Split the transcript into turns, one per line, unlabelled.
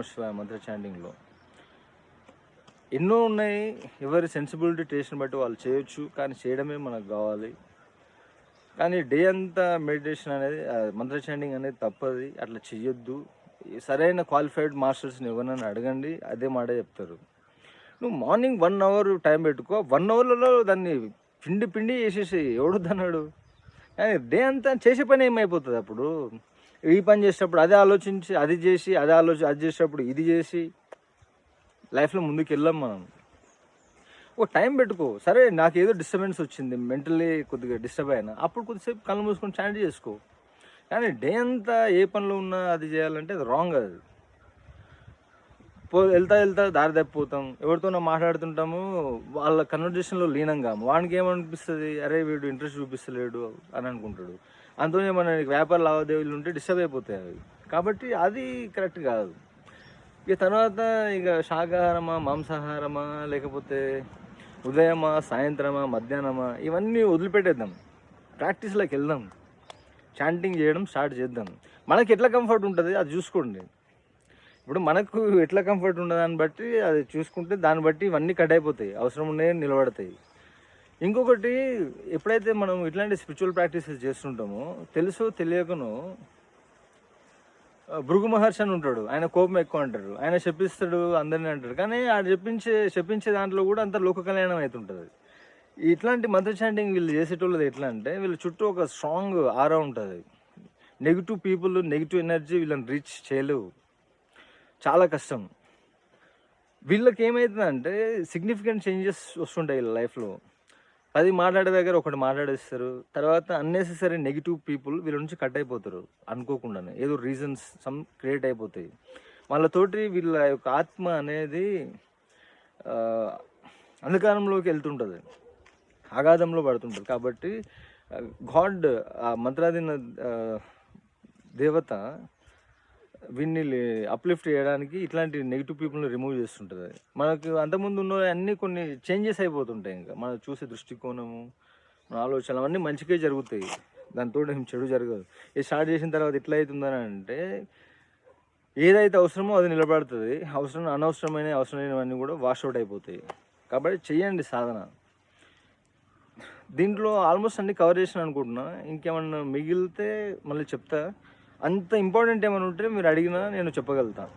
శివాయ మంత్ర చాంటింగ్లో ఎన్నో ఉన్నాయి. ఎవరి సెన్సిబిలిటీ టేస్ట్ని బట్టి వాళ్ళు చేయొచ్చు, కానీ చేయడమే మనకు కావాలి. కానీ డే అంతా మెడిటేషన్ అనేది మంత్ర చాంటింగ్ అనేది తప్పది, అట్లా చెయ్యొద్దు. సరైన క్వాలిఫైడ్ మాస్టర్స్ని ఎవరైనా అడగండి, అదే మాట చెప్తారు. నువ్వు మార్నింగ్ 1 అవర్ టైం పెట్టుకో, 1 అవర్లలో దాన్ని పిండి పిండి చేసేసి ఎవడొద్దన్నాడు. కానీ డే అంతా చేసే పని ఏమైపోతుంది అప్పుడు? ఈ పని చేసేటప్పుడు అదే ఆలోచించి అది చేసి అది చేసేటప్పుడు ఇది చేసి లైఫ్లో ముందుకు వెళ్ళాం మనం. ఒక టైం పెట్టుకో. సరే నాకేదో డిస్టర్బెన్స్ వచ్చింది, మెంటల్లీ కొద్దిగా డిస్టర్బ్ అయినా, అప్పుడు కొద్దిసేపు కళ్ళు మూసుకొని చాంట్ చేసుకో. కానీ డే అంతా ఏ పనిలో ఉన్నా అది చేయాలంటే అది రాంగ్. అది వెళ్తా దారి తప్పిపోతాం, ఎవరితోనో మాట్లాడుతుంటాము, వాళ్ళ కన్వర్జేషన్లో లీనంగాము. వానికి ఏమనిపిస్తుంది, అరే వీడు ఇంట్రెస్ట్ చూపిస్తలేడు అని అనుకుంటాడు. అందులోనే మన వ్యాపార లావాదేవీలు ఉంటే డిస్టర్బ్ అయిపోతాయి అవి. కాబట్టి అది కరెక్ట్ కాదు. ఇక తర్వాత ఇక శాకాహారమా మాంసాహారమా లేకపోతే ఉదయమా సాయంత్రమా మధ్యాహ్నమా ఇవన్నీ వదిలిపెట్టేద్దాం, ప్రాక్టీస్లోకి వెళ్దాం, చాంటింగ్ చేయడం స్టార్ట్ చేద్దాం. మనకి ఎట్లా కంఫర్ట్ ఉంటుంది అది చూసుకోండి. ఇప్పుడు మనకు ఎట్లా కంఫర్ట్ ఉండదు దాన్ని బట్టి అది చూసుకుంటే దాన్ని బట్టి ఇవన్నీ కట్ అయిపోతాయి, అవసరం ఉన్నాయి నిలబడతాయి. ఇంకొకటి, ఎప్పుడైతే మనం ఇట్లాంటి స్పిరిచువల్ ప్రాక్టీసెస్ చేస్తుంటామో తెలుసో తెలియకనో భృగు మహర్షి అని ఉంటాడు, ఆయన కోపం ఎక్కువ అంటారు, ఆయన శపిస్తాడు అందరినీ అంటారు. కానీ ఆడు చెప్పించే దాంట్లో కూడా అంత లోక కళ్యాణం అవుతుంటుంది. ఇట్లాంటి మంత్ర చాంటింగ్ వీళ్ళు చేసేటోళ్ళది ఎట్లా అంటే, వీళ్ళ చుట్టూ ఒక స్ట్రాంగ్ ఆరా ఉంటుంది. నెగిటివ్ పీపుల్, నెగిటివ్ ఎనర్జీ వీళ్ళని రీచ్ చేయలేవు, చాలా కష్టం. వీళ్ళకి ఏమవుతుందంటే సిగ్నిఫికెంట్ చేంజెస్ వస్తుంటాయి వీళ్ళ లైఫ్లో. 10 మాట్లాడే దగ్గర ఒకటి మాట్లాడేస్తారు. తర్వాత అన్నెసెసరీ నెగిటివ్ పీపుల్ వీళ్ళ నుంచి కట్ అయిపోతారు అనుకోకుండానే. ఏదో రీజన్స్ సమ్ క్రియేట్ అయిపోతాయి వాళ్ళతోటి. వీళ్ళ యొక్క ఆత్మ అనేది అంధకారంలోకి వెళ్తుంటుంది, అగాధంలో పడుతుంటుంది. కాబట్టి గాడ్, ఆ మంత్రాధీన దేవత వీన్ని అప్లిఫ్ట్ చేయడానికి ఇట్లాంటి నెగిటివ్ పీపుల్ని రిమూవ్ చేస్తుంటుంది. మనకు అంతకుముందు ఉన్న అన్నీ కొన్ని చేంజెస్ అయిపోతుంటాయి. ఇంకా మనం చూసే దృష్టికోణము, మన ఆలోచనలు అవన్నీ మంచిగా జరుగుతాయి, దాంతో ఏం చెడు జరగదు. ఇది స్టార్ట్ చేసిన తర్వాత ఎట్లా అవుతుందని అంటే, ఏదైతే అవసరమో అది నిలబడుతుంది, అవసరమైనవన్నీ కూడా వాష్అవుట్ అయిపోతాయి. కాబట్టి చెయ్యండి సాధన. దీంట్లో ఆల్మోస్ట్ అన్ని కవర్ చేసిన అనుకుంటున్నా. ఇంకేమన్నా మిగిలితే మళ్ళీ చెప్తా. అంత ఇంపార్టెంట్ ఏమైనా ఉంటే మీరు అడిగినా నేను చెప్పగలుగుతాను.